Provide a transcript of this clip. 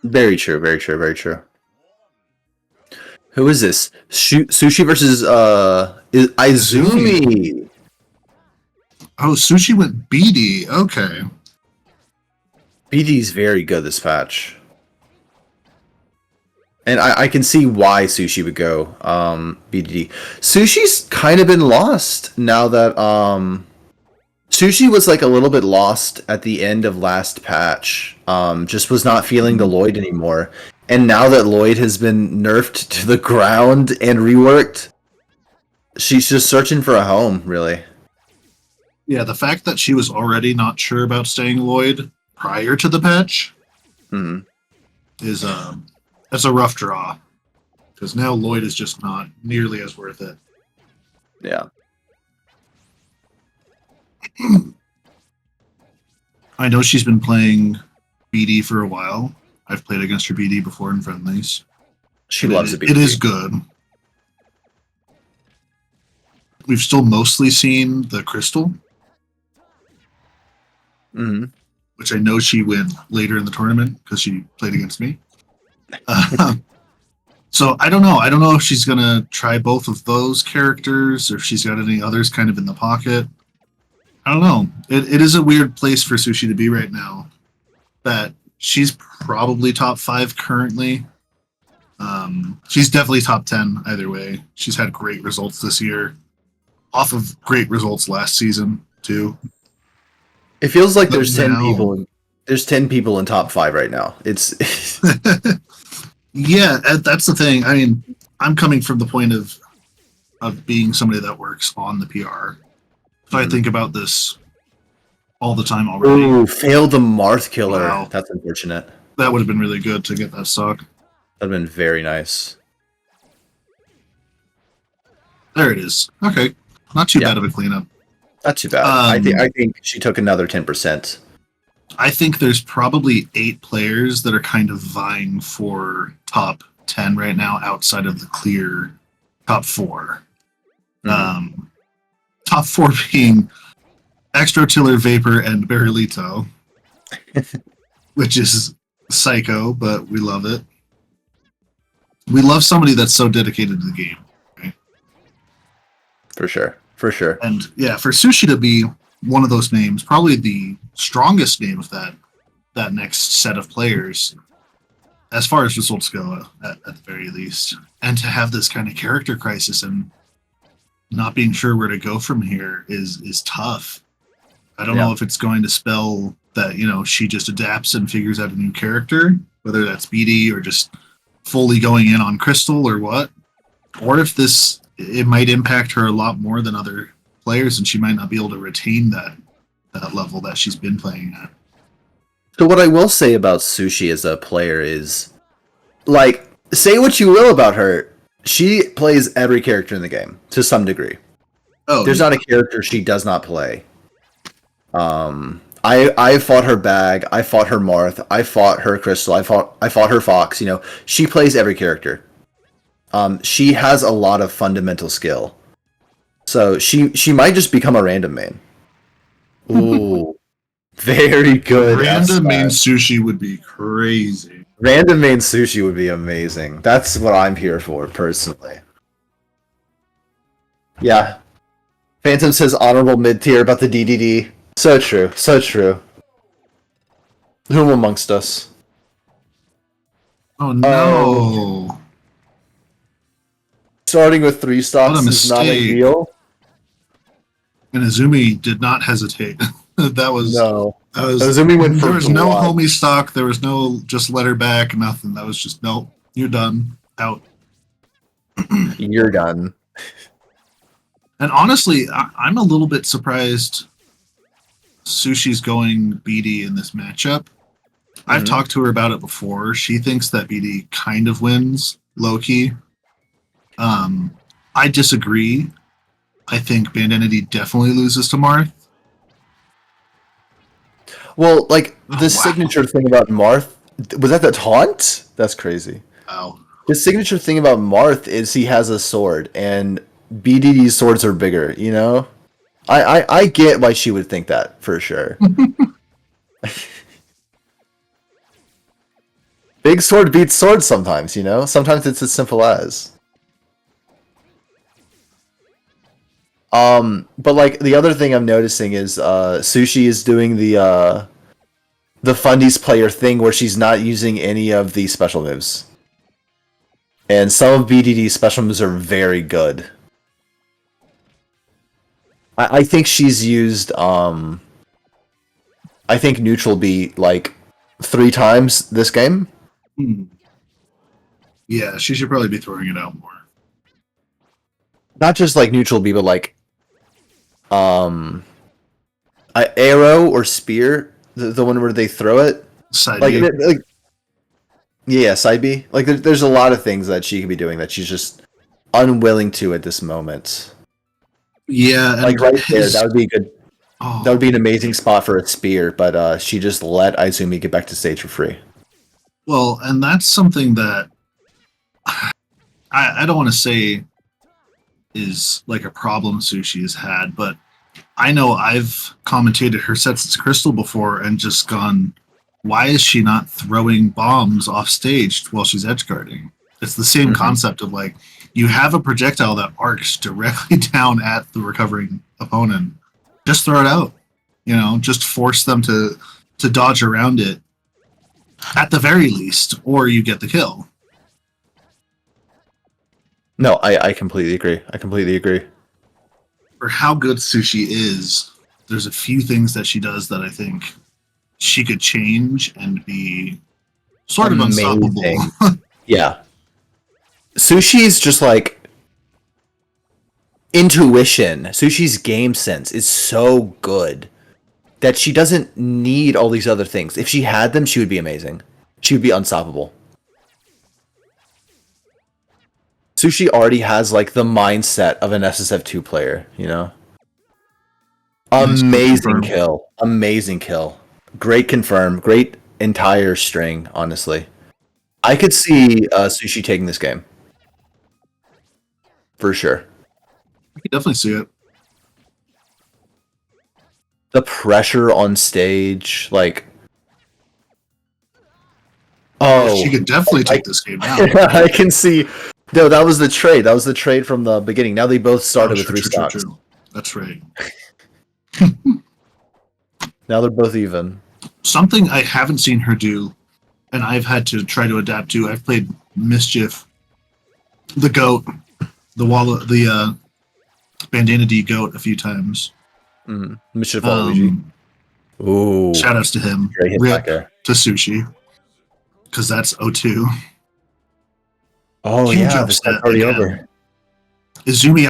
Very true. Very true. Very true. Who is this? Sushi versus Izumi. Oh, Sushi went BD. Okay. BD's very good this patch. And I can see why Sushi would go BDD. Sushi's kind of been lost now that Sushi was like a little bit lost at the end of last patch. Just was not feeling the Lloyd anymore. And now that Lloyd has been nerfed to the ground and reworked, she's just searching for a home, really. Yeah, the fact that she was already not sure about staying Lloyd prior to the patch is that's a rough draw. Because now Lloyd is just not nearly as worth it. Yeah. I know she's been playing BD for a while. I've played against her BD before in friendlies. She loves it. It is good. We've still mostly seen the Crystal. Which I know she went later in the tournament because she played against me. So I don't know. I don't know if she's going to try both of those characters or if she's got any others kind of in the pocket. I don't know. It is a weird place for Sushi to be right now. That she's probably top 5 currently. She's definitely top 10 either way. She's had great results this year. Off of great results last season, too. It feels like there's 10 people. There's 10 people in top 5 right now. It's yeah, that's the thing. I mean, I'm coming from the point of being somebody that works on the PR. So I think about this all the time already. Ooh, failed the Marth killer. Wow. That's unfortunate. That would have been really good to get that stock. That'd have been very nice. There it is. Okay, not too bad of a cleanup. Not too bad. I think she took another 10%. I think there's probably 8 players that are kind of vying for top 10 right now outside of the clear top 4. Top 4 being Extra Tiller, Vapor, and Barrilito, which is psycho, but we love it. We love somebody that's so dedicated to the game. Right? For sure. For sure. And yeah, for Sushi to be one of those names, probably the strongest name of that next set of players, as far as results go, at the very least. And to have this kind of character crisis and not being sure where to go from here is tough. I don't know if it's going to spell that, she just adapts and figures out a new character, whether that's BD or just fully going in on Crystal or what. Or if it might impact her a lot more than other players and she might not be able to retain that level that she's been playing at. So what I will say about Sushi as a player is, like, say what you will about her, she plays every character in the game to some degree. There's not a character she does not play. I fought her Bag, I fought her Marth, I fought her Crystal, I fought her Fox. She plays every character. She has a lot of fundamental skill, so she might just become a random main. Ooh, very good. Random main Sushi would be crazy. Random main Sushi would be amazing. That's what I'm here for, personally. Yeah. Phantom says honorable mid-tier about the DDD. So true. So true. Whom amongst us? Oh, no. Starting with 3 stocks is not ideal. And Izumi did not hesitate. Izumi went for there was no homie stock. There was no just let her back. Nothing. That was just nope. You're done. Out. You're done. And honestly, I'm a little bit surprised Sushi's going BD in this matchup. I've talked to her about it before. She thinks that BD kind of wins low-key. I disagree. I think Bandana definitely loses to Marth. Well, like, the signature thing about Marth, was that the taunt? That's crazy. Wow. The signature thing about Marth is he has a sword, and BDD's swords are bigger, I get why she would think that, for sure. Big sword beats sword sometimes, you know? Sometimes it's as simple as. But like the other thing I'm noticing is Sushi is doing the Fundies player thing where she's not using any of the special moves. And some of BDD's special moves are very good. I think she's used I think neutral B like 3 times this game. Yeah, she should probably be throwing it out more. Not just like neutral B, but like arrow or spear, the one where they throw it. Side Like, B. like yeah, side B. Like there's a lot of things that she could be doing that she's just unwilling to at this moment. Yeah, and Like right there, that would be a good. Oh, That would be an amazing spot for a spear, but she just let Izumi get back to stage for free. well, and that's something that I don't want to say is like a problem Sushi has had, but I know I've commentated her sets as Crystal before and just gone, why is she not throwing bombs off stage while she's edge guarding? It's the same concept of like, you have a projectile that arcs directly down at the recovering opponent. Just throw it out. You know, just force them to dodge around it at the very least, or you get the kill. No, I completely agree. I completely agree. For how good Sushi is, there's a few things that she does that I think she could change and be sort of unstoppable. Yeah. Sushi's just like intuition. Sushi's game sense is so good that she doesn't need all these other things. If she had them, she would be amazing. She would be unstoppable. Sushi already has like the mindset of an SSF2 player, you know? Amazing kill. Amazing kill. Great confirm. Great entire string, honestly. I could see Sushi taking this game. For sure. I can definitely see it. The pressure on stage, like... Oh, she could definitely take this game now. I can see... No, that was the trade. That was the trade from the beginning. Now they both started with 3 stocks. True. That's right. Now they're both even. Something I haven't seen her do, and I've had to try to adapt to. I've played Mischief, the Goat, the Bandana D Goat a few times. Mischief Luigi. Ooh. Shout outs to him. Rip to Sushi. Because that's 0-2. Oh, yeah, that's already over. Izumi